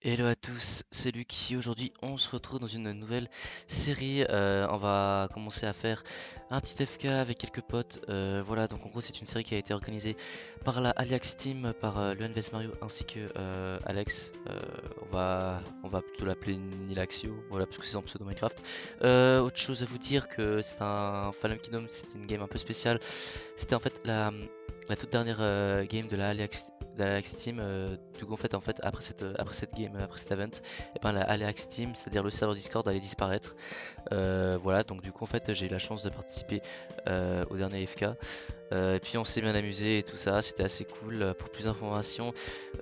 Hello à tous, c'est Lucky. Aujourd'hui, on se retrouve dans une nouvelle série. On va commencer à faire un petit FK avec quelques potes. Voilà, donc en gros, c'est une série qui a été organisée par la Aliax Team, par le Mario ainsi que Alex. On va plutôt l'appeler Nilaxio, voilà, parce que c'est un pseudo Minecraft. Autre chose à vous dire que c'est un Fallen Kingdom, c'est une game un peu spéciale. C'était en fait la toute dernière game de la Alex Team. Du coup, en fait, après cette game, après cet event, et ben, la Alex Team, c'est-à-dire le serveur Discord, allait disparaître. Voilà, donc du coup, en fait, j'ai eu la chance de participer au dernier FK. Et puis on s'est bien amusé et tout ça, c'était assez cool. Pour plus d'informations,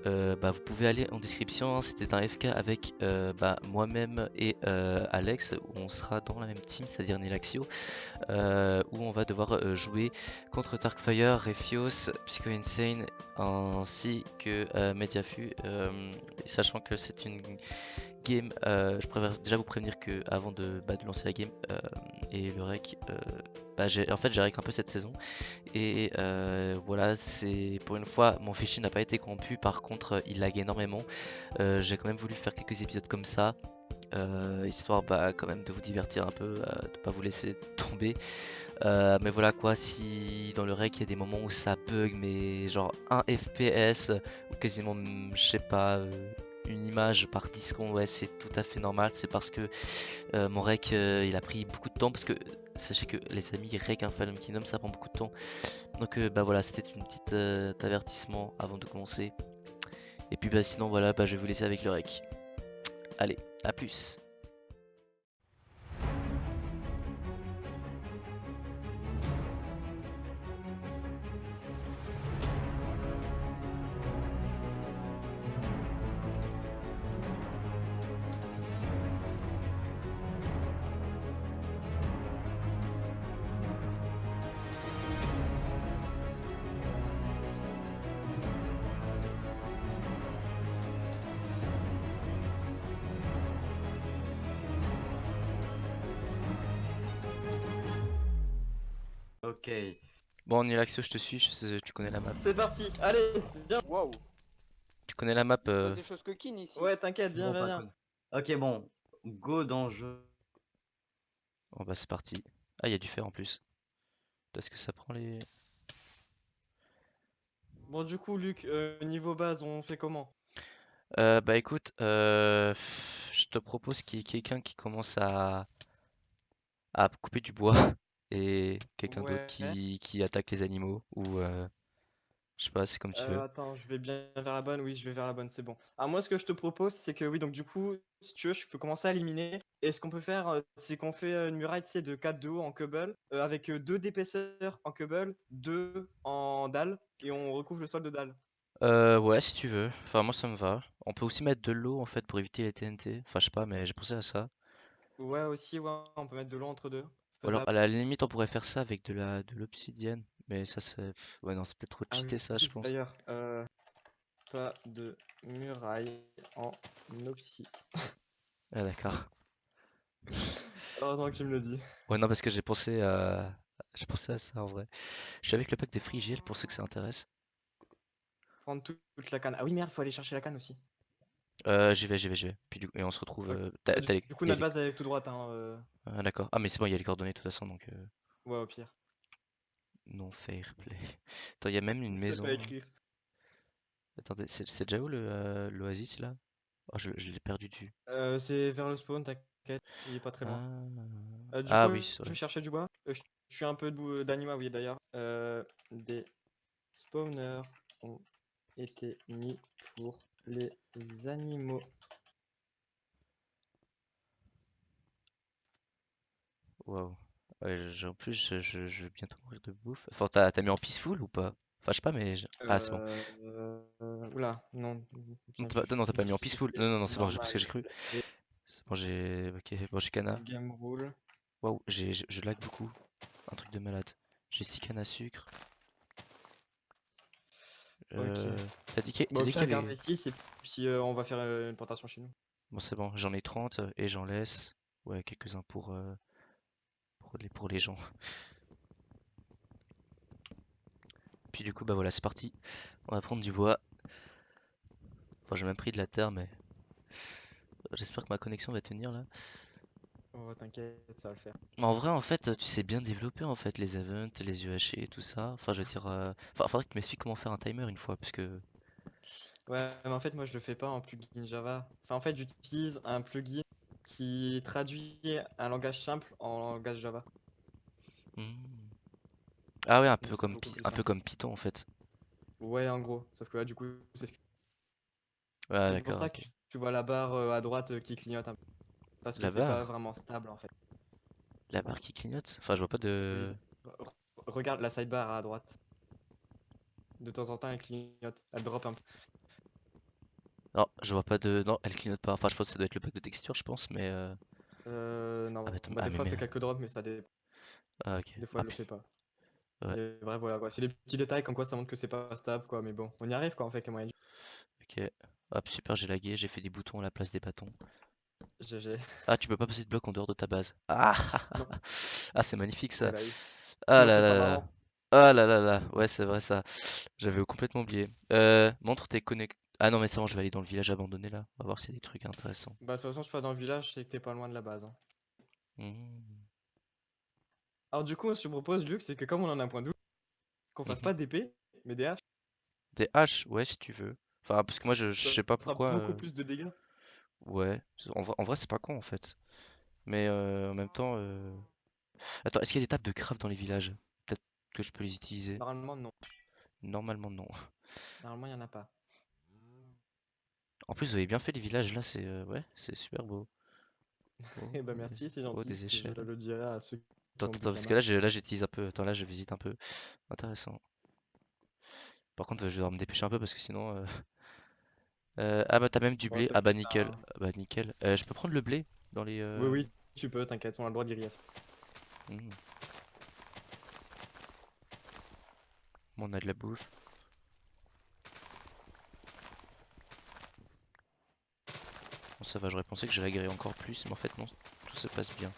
bah, vous pouvez aller en description, hein. C'était un FK avec bah, moi-même et Alex, où on sera dans la même team, c'est-à-dire Nilaxio, où on va devoir jouer contre Darkfire, Rephios, Psycho Insane ainsi que Mediafu, sachant que c'est une game, je préfère déjà vous prévenir que avant de lancer la game et le rec, bah, j'ai rec un peu cette saison et voilà, c'est pour une fois mon fichier n'a pas été corrompu, par contre il lag énormément. J'ai quand même voulu faire quelques épisodes comme ça, histoire bah, quand même de vous divertir un peu, de pas vous laisser tomber. Mais voilà quoi, si dans le rec il y a des moments où ça bug, mais genre un FPS ou quasiment, je sais pas, une image par 10 secondes, ouais, c'est tout à fait normal. C'est parce que mon rec il a pris beaucoup de temps. Parce que sachez que les amis, rec un Fallen Kingdom ça prend beaucoup de temps. Donc bah voilà, c'était une petite avertissement avant de commencer. Et puis bah sinon voilà, bah je vais vous laisser avec le rec. Allez, à plus. Ok. Bon, Nilaxio, je te suis, tu connais la map. C'est parti, allez, viens. Waouh, Tu connais la map. il se passe des choses coquines ici. Ouais, t'inquiète, viens, Bon, viens, pas viens. cool. Ok, bon. Go dans le jeu. Bon bah c'est parti. Ah, il y a du fer en plus. Est-ce que ça prend les... Bon, du coup, Luc, niveau base, on fait comment? Bah écoute, je te propose qu'il y ait quelqu'un qui commence à couper du bois et quelqu'un d'autre Ouais. qui attaque les animaux, ou je sais pas, c'est comme tu veux. Attends, je vais bien vers la bonne. Oui, je vais vers la bonne, c'est bon. Alors, moi, ce que je te propose, c'est que oui, donc du coup, si tu veux, je peux commencer à éliminer. Et ce qu'on peut faire, c'est qu'on fait une muraille, tu sais, de 4 de haut en cobble, avec 2 d'épaisseur en cobble, 2 en dalle, et on recouvre le sol de dalle. Ouais, si tu veux. Enfin, moi ça me va. On peut aussi mettre de l'eau en fait pour éviter les TNT. Enfin, je sais pas, mais j'ai pensé à ça. Ouais, aussi, ouais, on peut mettre de l'eau entre deux. Ou alors, Faisable. à la limite, on pourrait faire ça avec de l'obsidienne. Mais ça, c'est. Ouais, non, c'est peut-être trop Ah cheaté ça, je oui, pense. d'ailleurs, pas de muraille en opsie. Ah, d'accord. Heureusement que tu me le dis. Ouais, non, parce que j'ai pensé à ça en vrai. Je suis avec le pack des frigiels pour ceux que ça intéresse. Prendre toute la canne. Ah oui, merde, faut aller chercher la canne aussi. J'y vais. Puis et on se retrouve. Ok. T'as, Du t'as les, du coup, il y a notre les- base elle est tout droite, hein. Ah, d'accord. Ah, mais c'est bon, il y a les coordonnées de toute façon, donc Ouais, au pire. non fair play. Attends, il y a même une C'est pas à maison. écrire. Attendez, c'est déjà où l'oasis là? Oh, je l'ai perdu de vue. C'est vers le spawn, t'inquiète. Il est pas très loin. Ah, Du ah coup, oui, c'est je vrai. vais chercher du bois. Je suis un peu d'anima, oui, d'ailleurs. Des spawners ont été mis pour les animaux. Waouh. Ouais, en plus, je vais bientôt mourir de bouffe. Enfin, t'as mis en peaceful ou pas? Enfin, je sais pas, mais. Ah, c'est bon. Oula, non. Non, Bien non, t'as pas mis en sûr, peaceful. Non, non, non, c'est bon, parce normal. que j'ai cru. C'est bon, j'ai. Ok, bon, j'ai Cana. Game rule. Waouh, je lag beaucoup. Un truc de malade. J'ai 6 cannes à sucre. Ok. Bon, T'as au dit pire, qu'il y garde avait. les 6 et puis on va faire une plantation chez nous. Bon, c'est bon, j'en ai 30 et j'en laisse. Ouais, quelques-uns pour les gens. Puis du coup, bah voilà, c'est parti. On va prendre du bois. Enfin, j'ai même pris de la terre, mais. J'espère que ma connexion va tenir là. Oh, t'inquiète, ça va le faire. Mais en vrai, en fait, tu sais bien développer en fait les events, les UHC et tout ça. Enfin, je veux dire, enfin, faudrait que tu m'expliques comment faire un timer une fois, parce que. Ouais, mais en fait, moi, je le fais pas en plugin Java. Enfin, en fait, j'utilise un plugin qui traduit un langage simple en langage Java. Hmm. Ah ouais, Donc, c'est beaucoup plus Un peu simple. comme Python en fait. Ouais, en gros. Sauf que là, du coup, Ouais, c'est pour d'accord, ça que ok. tu vois la barre à droite qui clignote un peu. Parce que La c'est pas barre, vraiment stable, en fait. la barre qui clignote. Enfin, je vois pas Oui. de. Regarde la sidebar à droite. De temps en temps, elle clignote. Elle drop un peu. Non, je vois pas de. Non, elle clignote pas. Enfin, je pense que ça doit être le pack de texture, je pense, mais. Ah, Non. mais attends, Bah, ah, des fois, elle fait quelques drops, mais ça dépend. Ah, ok. Des fois, Ah, elle le fait putain. pas. Ouais, Et bref, voilà, quoi. C'est des petits détails comme quoi ça montre que c'est pas stable, quoi. Mais bon, on y arrive, quoi, en fait, comme moyen. ok. Hop, super, j'ai lagué, j'ai fait des boutons à la place des bâtons. GG. Ah, tu peux pas poser de bloc en dehors de ta base. Ah, Non. ah, c'est magnifique Eh ça. bah oui. Ah Sinon, là c'est pas là là. marrant. Ah là là là. Ouais, c'est vrai ça. J'avais complètement oublié. Montre tes connect. Ah non, mais c'est bon, je vais aller dans le village abandonné là. On va voir s'il y a des trucs intéressants. Bah, de toute façon, je suis dans le village, c'est que t'es pas loin de la base, hein. Mhm. Alors, du coup, ce que je propose, Luc, c'est que comme on en a un point d'où, qu'on fasse Mhm. pas d'épée, mais des haches, Des haches, ouais, si tu veux. Enfin, parce que moi, je ça sais pas fera pourquoi. beaucoup plus de dégâts. Ouais, en vrai, c'est pas con en fait. Mais en même temps. Attends, est-ce qu'il y a des tables de craft dans les villages? Peut-être que je peux les utiliser. Normalement, non. Normalement, non. Normalement, il y en a pas. En plus, vous avez bien fait les villages là, c'est ouais, c'est super beau. Oh, Eh bah, merci, c'est oh, gentil. des Je échelles. le dirai à ceux qui ont Attends, besoin parce que d'armes. là, j'utilise un peu. Attends, là, je visite un peu. Intéressant. Par contre, je vais devoir me dépêcher un peu parce que sinon. Ah bah, t'as même du Bon, blé. Ah bah, t'inquiète pas, nickel. hein. Ah bah, nickel. Je peux prendre le blé dans les. Oui, oui, tu peux, t'inquiète, on a le droit d'y rire. Hmm. Bon, on a de la bouffe. Bon, ça va, j'aurais pensé que j'allais guérir encore plus, mais en fait, non. Tout se passe bien.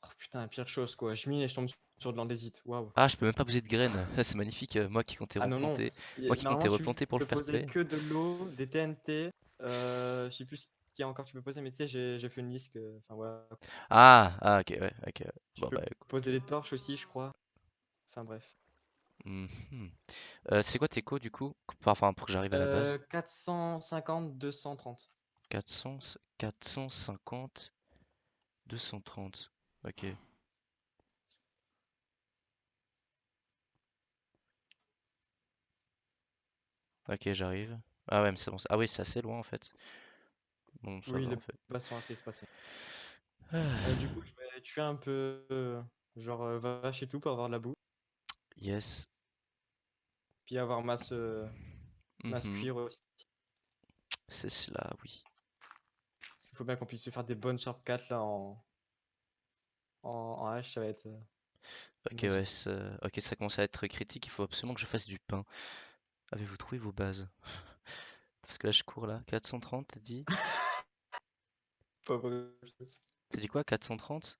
Oh putain, pire chose, quoi. Je mine et je tombe sur de l'andésite. Waouh. Ah, je peux même pas poser de graines. C'est magnifique. Moi qui comptais Ah non, non. replanter. Moi qui comptais Normalement, tu replanter pour le peux fair poser play. que de l'eau, des TNT. Je sais plus ce qu'il y a encore, tu peux poser, mais tu sais, j'ai fait une liste que. Enfin, voilà. Ok, ouais, ok. Tu Bon, peux bah, écoute. poser des torches aussi, je crois. Enfin, bref. Mhm. C'est quoi tes co du coup? Enfin, pour que j'arrive à la base. 450, 230. 400, 450, 230. Ok, ok, j'arrive. Ah ouais, mais c'est bon. Ah oui, c'est assez loin en fait. Bon, ça Oui, va les en fait. bases sont assez espacées. Du Ah, coup, je vais tuer un peu, genre, vache et tout pour avoir de la boue. yes. Puis avoir masse Mhm. cuir aussi. C'est cela, oui. Parce qu'il faut bien qu'on puisse se faire des bonnes shortcuts là en H, ça va être Ok, ouais, magique. ok, ça commence à être critique. Il faut absolument que je fasse du pain. Avez-vous trouvé vos bases? Parce que là, je cours là. 430, t'as dit? Pauvre chose. T'as dit quoi? 430?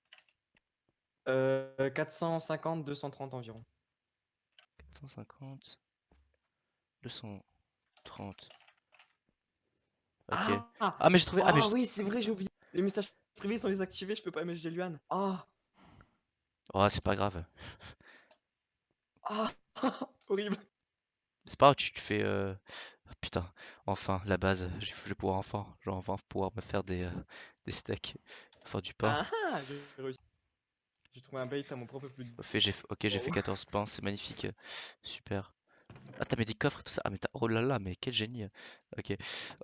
450, 230 environ. 450, 230. Ok. Ah! Ah, mais j'ai trouvé. Ah, mais Oh oui, c'est vrai, j'ai oublié. Les messages privés sont désactivés, je peux pas MSG Luan. Ah! Oh, c'est pas grave. Ah! Horrible. C'est pas grave, tu fais. Ah, putain, enfin, la base. Je vais pouvoir enfin pouvoir me faire des steaks. Faire du pain. Ah ah! J'ai réussi. J'ai trouvé un bait à mon propre plus. Ok, j'ai fait Wow. 14 pains, c'est magnifique. Super. Ah, t'as mis des coffres et tout ça. Ah, mais t'as. Oh là là, mais quel génie. Ok,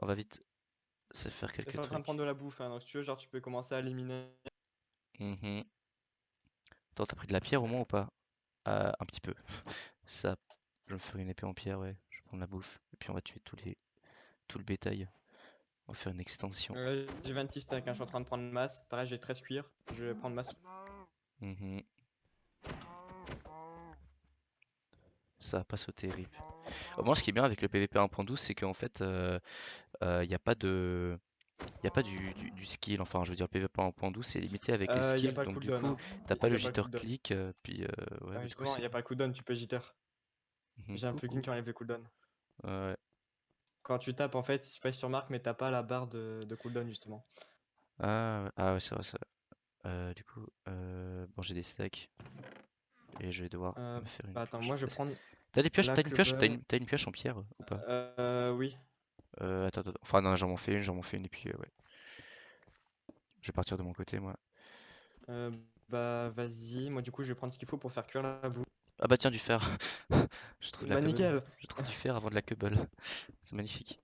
on va vite se faire Je quelques suis en train de trucs. prendre de la bouffe, hein, donc si tu veux, genre, tu peux commencer à éliminer. Mhm. Attends, t'as pris de la pierre au moins ou pas? Un petit peu. Ça, je vais me faire une épée en pierre, ouais. Je vais prendre la bouffe. Et puis on va tuer tout le bétail. On va faire une extension. J'ai 26 stacks, hein, je suis en train de prendre masse. Pareil, j'ai 13 cuir. Je vais prendre masse. Mhm. Ça va pas sauter, rip. Au moins, ce qui est bien avec le PVP 1.12, c'est qu'en fait, il n'y a pas de, y a pas du skill. Enfin, je veux dire, le PVP 1.12, c'est limité avec les Il y a skills. pas le Donc, du cooldown, coup, hein. t'as pas Il le y a pas le jitter cooldown. click. Puis, ouais, bah, du coup, Justement, il c'est n'y a bien. pas le cooldown, tu peux jitter. Mhm. J'ai un plugin Coucou. qui enlève les cooldowns. Ouais. Quand tu tapes, en fait, je sais pas si tu remarques, mais t'as pas la barre de cooldown, justement. Ah ouais, c'est vrai, c'est vrai. Du coup, bon, j'ai des stacks et je vais devoir Euh, me faire une Bah attends, planche. moi je vais prendre T'as des pioches, la t'as une pioche, cobble. t'as une pioche en pierre ou pas? Oui. Attends. Enfin, non, j'en m'en fais une et puis ouais. Je vais partir de mon côté, moi. Bah vas-y, moi du coup je vais prendre ce qu'il faut pour faire cuire la boue. Ah bah tiens, du fer. Je trouve de la Bah cobble. nickel. Je trouve du fer avant de la cobble. C'est magnifique.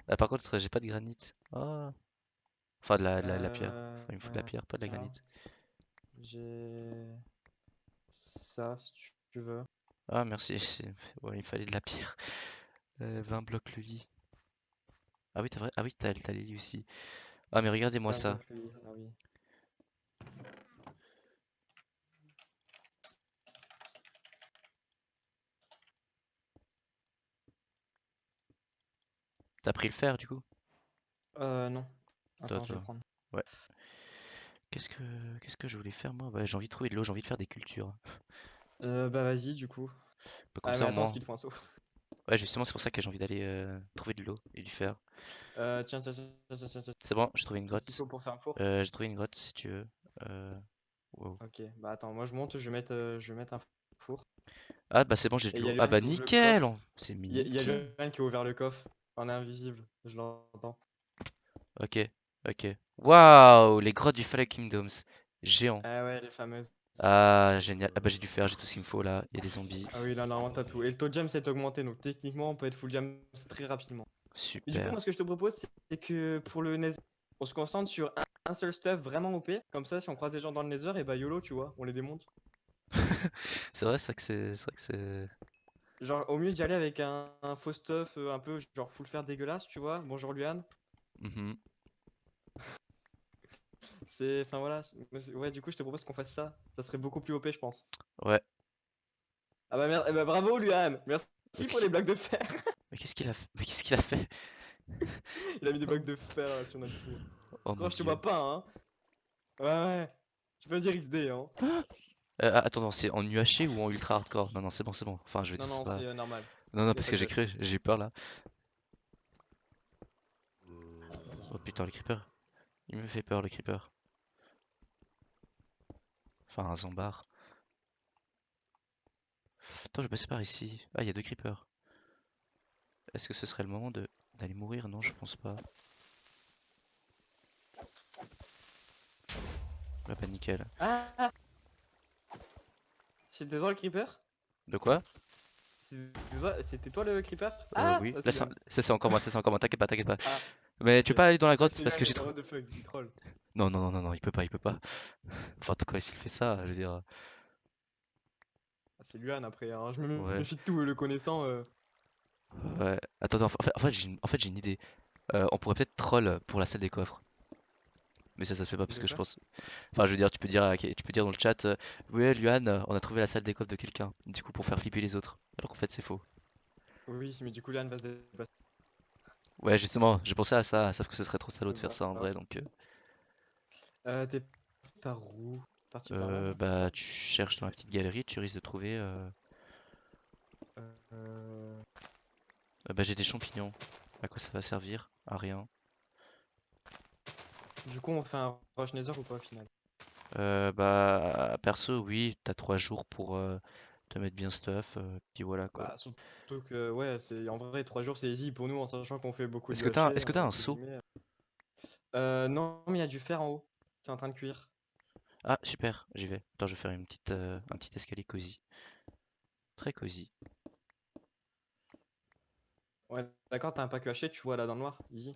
Ah, par contre, j'ai pas de granit. Ah. Enfin, de la pierre. Enfin, il me faut de la pierre, pas de la granit. Tiens, j'ai ça si tu veux. Ah, merci. Ouais, il me fallait de la pierre. 20 blocs le lit. Ah oui, t'as vrai. Ah oui, t'as les lits aussi. Ah, mais regardez-moi Un ça. bloc, lui. Ah oui. T'as pris le fer du coup? Non. Toi, Attends, je vais toi. prendre. Ouais. Qu'est-ce que qu'est-ce que je voulais faire moi? Bah, j'ai envie de trouver de l'eau, j'ai envie de faire des cultures. Bah vas-y du coup. Bah, comme Ah mais ça au attends, parce moins. qu'il te faut un seau. Ouais, justement, c'est pour ça que j'ai envie d'aller trouver de l'eau et du fer. Tiens. C'est bon, j'ai trouvé une Qu'est-ce qu'il grotte. faut pour faire un four? J'ai trouvé une grotte si tu veux. Euh, wow. Ok, bah attends, moi je monte, je vais mettre un four. Ah bah c'est bon, j'ai de Et il y l'eau. a Ah Luan bah qui ouvre le nickel! coffre. C'est Il y a nickel. Luan qui a ouvert le coffre en invisible, je l'entends. Ok, ok. Waouh! Les grottes du Fallen Kingdoms. Géant. Ah ouais, les fameuses. Ah génial. Ah bah j'ai du fer, j'ai tout ce qu'il me faut là. Il y a des zombies. Ah oui, là, normalement, t'as tout. Et le taux de gems s'est augmenté, donc techniquement, on peut être full gems très rapidement. Mais du coup, Super. moi, ce que je te propose, c'est que pour le Nether, on se concentre sur un seul stuff vraiment OP. Comme ça, si on croise des gens dans le Nether, et bah YOLO, tu vois, on les démonte. C'est vrai, c'est vrai que c'est. Genre, au mieux C'est d'y pas. aller avec un faux stuff, un peu genre full faire dégueulasse, tu vois. Bonjour Luan. Mhm. Enfin voilà. Ouais, du coup, je te propose qu'on fasse ça. Ça serait beaucoup plus OP, je pense. Ouais. Ah bah, merde, eh bah bravo Luan. Merci pour Ok. les blagues de fer. Mais qu'est-ce qu'il a fait? Mais qu'est-ce qu'il a fait? Il a mis des blocs de fer là, sur notre four. Oh mon Gros, je te dieu. vois pas, hein. Ouais. Tu peux dire XD, hein. Attends, non, c'est en UHC ou en ultra hardcore? Non, non, c'est bon, c'est bon. Enfin, je veux Non, dire, c'est non, pas. c'est normal. Non, non, Y a parce pas que de rush. j'ai eu peur là. Oh putain, le creeper. Il me fait peur, le creeper. Enfin, un zombard. Attends, je vais passer par ici. Ah, il y a deux creepers. Est-ce que ce serait le moment de d'aller mourir? Non, je pense pas. Ah bah nickel. Ah! C'était toi le creeper? De quoi? C'était toi le creeper? Ah! Oui. Ah, Là, c'est Luan. c'est encore moi, ça c'est encore moi. T'inquiète pas, t'inquiète pas. Ah, Mais tu ok. peux pas aller dans la Ah, grotte c'est parce Luan, que il j'ai était en trop. mode de fuck, il troll. Non, non, non, non, non, il peut pas, il peut pas. Enfin, en tout cas, s'il fait ça, je veux dire. Ah, c'est Luan après, hein. Je me Ouais. méfie de tout, le connaissant. Ouais. Attends, en fait, j'ai une idée. On pourrait peut-être troll pour la salle des coffres. Mais ça se fait pas parce De que je quoi? pense. Enfin, je veux dire, tu peux dire dans le chat, ouais, Luan, on a trouvé la salle des coffres de quelqu'un. Du coup, pour faire flipper les autres. Alors qu'en fait, c'est faux. Oui, mais du coup, Luan va se déplacer. Ouais, justement, j'ai pensé à ça, sauf que ce serait trop salaud de faire ça en Bah, vrai, donc t'es par où? Parti par là, non? bah tu cherches dans la petite galerie, tu risques de trouver. Euh... Bah j'ai des champignons. À quoi ça va servir? À rien. Du coup, on fait un rush Nether ou pas au final? Bah perso, oui, t'as 3 jours pour te mettre bien stuff, puis voilà quoi. Bah, surtout que, ouais, c'est en vrai, 3 jours c'est easy pour nous en sachant qu'on fait beaucoup Est-ce de que t'as, UHC, est-ce que t'as un entre seau? guillemets. Non, mais il y a du fer en haut qui est en train de cuire. Ah super, j'y vais. Attends, je vais faire un petit escalier cosy. Très cosy. Ouais, d'accord, t'as un pack UHC, tu vois là dans le noir, easy.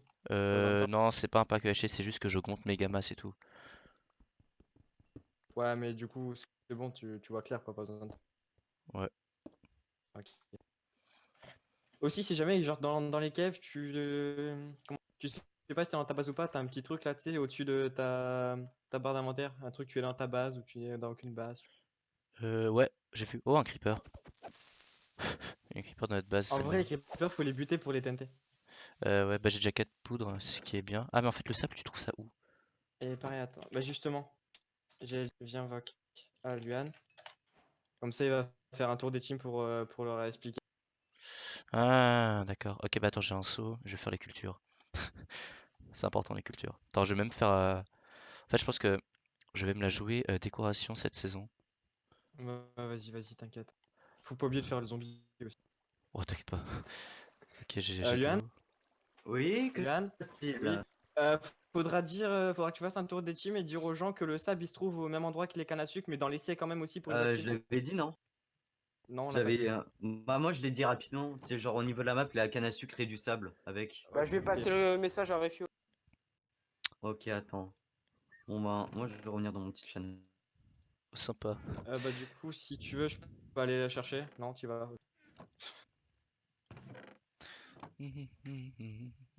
Pas besoin de temps. Non, c'est pas un pack haché, c'est juste que j'augmente mes gammas et tout. Ouais, mais du coup, c'est bon, tu vois clair quoi, pas besoin de temps. Ouais. Ok. Aussi, si jamais, genre dans les caves, tu sais pas si t'es dans ta base ou pas, t'as un petit truc là, tu sais, au-dessus de ta barre d'inventaire, un truc, tu es dans ta base ou tu es dans aucune base. Ouais, j'ai vu. Oh, un creeper. Il y a un creeper dans notre base, En c'est vrai, les magnifique. creepers, faut les buter pour les TNT. Ouais, bah j'ai déjà 4 poudres, ce qui est bien. Ah, mais en fait, le sable, tu trouves ça où? Et pareil, attends, bah justement, viens invoque à Luan. Comme ça, il va faire un tour des teams pour leur expliquer. Ah, d'accord. Ok, bah attends, j'ai un seau, je vais faire les cultures. C'est important les cultures. Attends, je vais même faire. En fait, je pense que je vais me la jouer décoration cette saison. Ouais, vas-y, vas-y, t'inquiète. Faut pas oublier de faire le zombie aussi. Oh, t'inquiète pas. Ok, j'ai Luan, go. Oui, que se Luan, oui. passe-t-il? Euh, faudra que tu fasses un tour des teams et dire aux gens que le sable il se trouve au même endroit que les cannes à sucre, mais dans l'essai quand même aussi pour les Je activer. l'avais dit, non? Non, on l'a pas dit. J'avais. Bah, moi, je l'ai dit rapidement. C'est genre au niveau de la map, la canne à sucre et du sable avec. Bah, je vais passer le message à Refio. Ok, attends. Bon, bah, moi, je vais revenir dans mon petit channel. Sympa. Bah, du coup, si tu veux, je peux aller la chercher. Non, tu vas.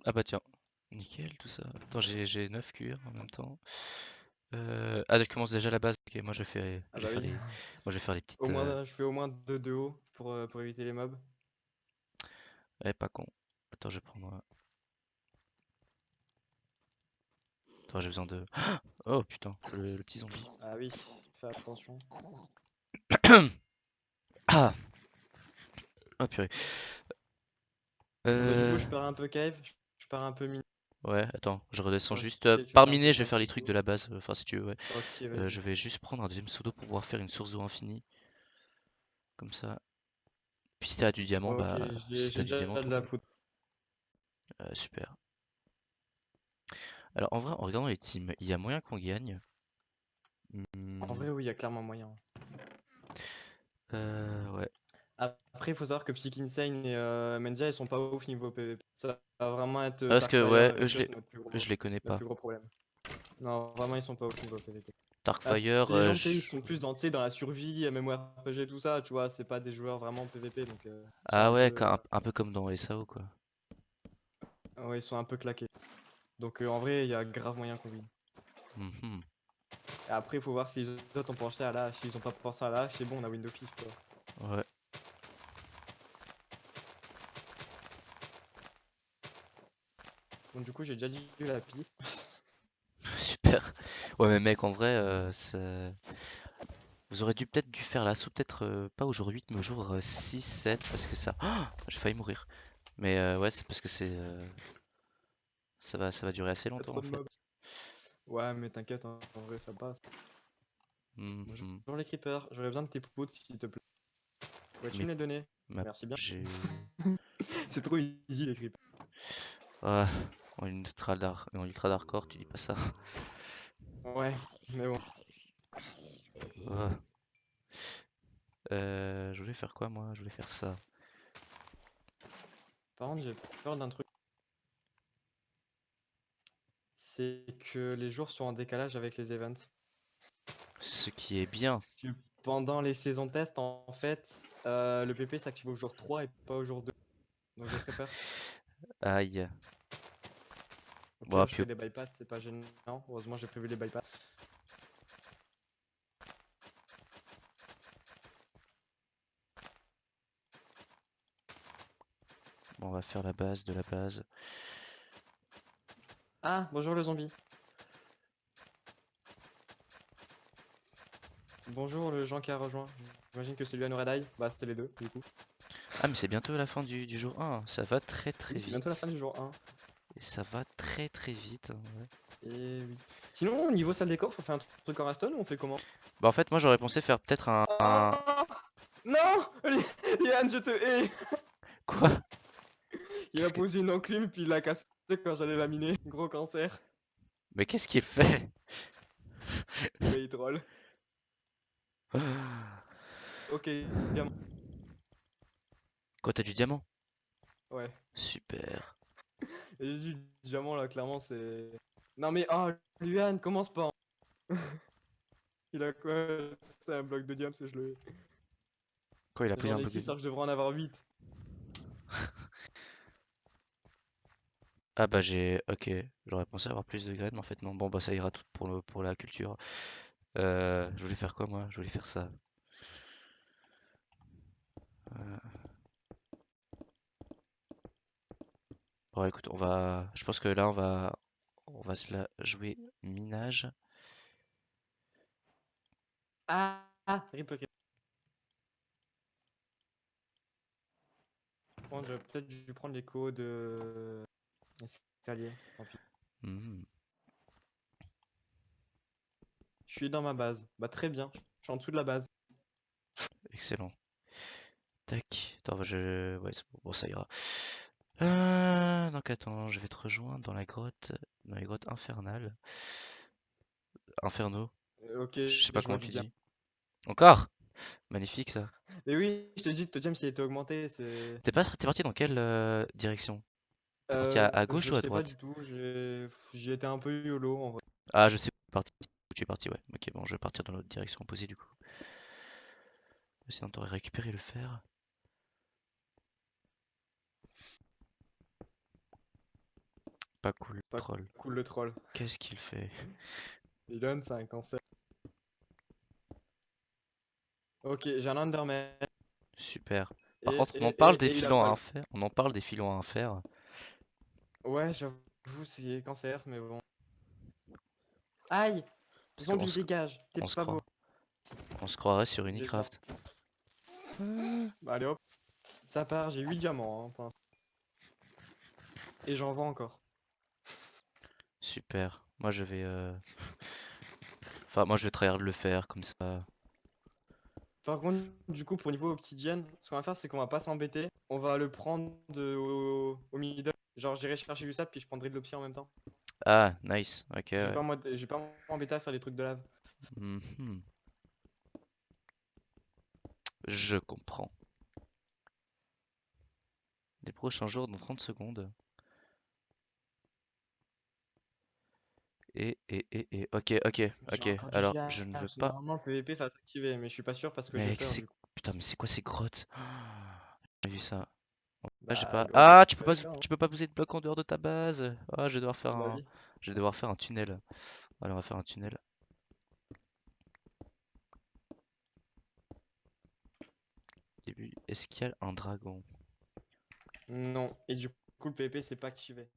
Ah bah tiens, nickel tout ça. Attends, j'ai 9 cuir en même temps. Ah, je commence déjà la base. Ok, moi Ah, bah oui. moi je vais faire les petites. Je fais au moins 2 de haut pour éviter les mobs. Ouais, pas con. Attends, je vais prendre. Attends, j'ai besoin de. Oh putain, le petit zombie. Ah oui, fais attention. Ah! Oh purée. Bah, du coup, Euh... je pars un peu cave, je pars un peu mine. Ouais, attends, je redescends Genre, juste. j'essaie de Par choper un miné, peu je vais faire les maxi trucs tout. de la base. Enfin, si tu veux, ouais. Ok, vas-y. Je vais juste prendre un deuxième pseudo pour pouvoir faire une source d'eau infinie. Comme ça. Puis si t'as du diamant, Ok, bah. Si j'ai t'as du déjà diamant, de tout la roule. poudre. Super. Alors, en vrai, en regardant les teams, il y a moyen qu'on gagne. En Hmm, vrai, oui, il y a clairement moyen. ouais. Après, il faut savoir que Psych Insane et Menzia, ils sont pas ouf niveau PvP. Ça va vraiment être Ah, parce que, ouais, Darkfire et Richos eux, je les connais notre pas. plus gros problème. Non, vraiment, ils sont pas ouf niveau PvP. Ah, Darkfire, c'est des gens, tu sais, ils sont plus dans, tu sais, dans la survie, MMORPG, tout ça, tu vois, c'est pas des joueurs vraiment PvP, donc ils sont ah un ouais, peu, un peu comme dans SAO, quoi. ouais, ils sont un peu claqués. Donc en vrai, il y a grave moyen qu'on win. Mhm. Et après, il faut voir si les autres ont pensé à la hache. S'ils ont pas pensé à la hache, c'est bon, on a win d'office, quoi. Ouais, Donc du coup, j'ai déjà dit la piste. super. Ouais, mais mec, en vrai, vous aurez peut-être dû faire l'assaut, peut-être pas au jour 8, mais au jour 6, 7, parce que ça. J'ai failli mourir. Mais ouais, c'est parce que ça va durer assez Il y a longtemps trop en de fait. mobs. Ouais, mais t'inquiète, en vrai, ça passe. Mhm. Bonjour les creepers, j'aurais besoin de tes poudres s'il te plaît. Ouais, tu Mais me les donner. ma- Merci bien. j'ai. C'est trop easy les creepers. Ah, en ultra darkcore, tu dis pas ça. Ouais, mais bon. Ah. Je voulais faire quoi moi? Je voulais faire ça. Par contre, j'ai peur d'un truc. C'est que les jours sont en décalage avec les events. Ce qui est bien. Que pendant les saisons test, en fait, le PP s'active au jour 3 et pas au jour 2. Donc j'ai très peur. Aïe. Au Bon, pire, je puis ferai des bypass, c'est pas gênant. Heureusement, j'ai prévu les bypass. bon, on va faire la base de la base. Ah, bonjour le zombie. Bonjour le Jean qui a rejoint. J'imagine que c'est lui à Noredai. Bah, c'était les deux, du coup. Ah, mais c'est bientôt la fin du jour 1. Ça va très Oui, très c'est bientôt la fin vite. du jour 1. Et ça va très très vite, en vrai. Et oui. Sinon, au niveau salle des coffres, on fait un truc en Raston ou on fait comment? Bah, en fait, moi j'aurais pensé faire peut-être un. Ah non Yann, je te hais. Quoi? Il a Qu'est-ce que. posé une enclume, puis il l'a cassé quand j'allais la miner. Gros cancer. Mais qu'est-ce qu'il fait? Mais il troll. Ok, diamant. Quoi, t'as du diamant? Ouais. Super. Et j'ai dit diamant là, clairement, c'est. Non mais, oh, Luan, commence pas. Il a quoi? C'est un bloc de diam, c'est je le. Quoi, il a posé J'en un ai bloc de 6 diamant? alors que je devrais en avoir 8. Ah bah j'ai. Ok, j'aurais pensé avoir plus de graines, mais en fait non. Bon bah ça ira tout pour la culture. Je voulais faire quoi moi? Je voulais faire ça. Euh, Bon écoute, on va. Je pense que là on va se la jouer minage. Ah, rip, rip. Bon, j'aurais peut-être dû prendre les codes escalier. Tant pis. Hmm, Je suis dans ma base. Bah très bien. Je suis en dessous de la base. excellent. Tac. Attends, ouais, c'est bon, bon, ça ira. Donc attends, je vais te rejoindre dans les grottes infernales. Inferno, Ok, je sais pas je vois comment du tu diamant. dis. Encore? Magnifique ça. Mais oui, je te dis que ton diamant s'il était augmenté, c'est. T'es parti dans quelle direction? T'es parti à gauche Je ou à sais pas du droite? tout. J'y étais un peu YOLO en vrai. Ah, je sais où tu es parti, ouais. Ok, bon, je vais partir dans l'autre direction opposée du coup. Sinon, t'aurais récupéré le fer. Pas cool, le Pas troll. cool le troll. Qu'est-ce qu'il fait? Elon, c'est un cancer. Ok, j'ai un Enderman. Super. Par Et, contre, on et, en parle et, des et il a filons à pas. un fer. On en parle des filons à un fer. Ouais, j'avoue, c'est cancer, mais bon. Aïe! Parce qu'on Zombie, dégage! T'es on se pas beau. croit. On se croirait sur Descends. Unicraft. Bah, allez hop. Ça part, j'ai 8 diamants, hein, pour l'instant. Et j'en vends encore. Super. Moi, je vais. Enfin, moi, je vais tryhard le fer comme ça. Par contre, du coup, pour niveau obsidienne, ce qu'on va faire, c'est qu'on va pas s'embêter. On va le prendre au middle. Genre, j'irai chercher du sable, puis je prendrai de l'obsidienne en même temps. Ah, nice. Ok, Je vais ouais. pas je vais pas m'embêter à faire des trucs de lave. Mhm. Je comprends. Les prochains jours dans 30 secondes. Ok, J'ai ok. encore du Alors, je ne veux diable. pas. Normalement, le PVP va s'activer, mais je suis pas sûr parce que j'ai Mec, peur c'est. du coup. Putain, mais c'est quoi ces grottes? J'ai vu ça. Ah, j'ai Bah, pas. grotte Ah, d'exploitation, hein. tu peux pas poser de bloc en dehors de ta base. Ah, Bah oui. je vais devoir faire un tunnel. Allez, on va faire un tunnel. Début. Est-ce qu'il y a un dragon? Non. Et du coup, le PVP, c'est pas activé.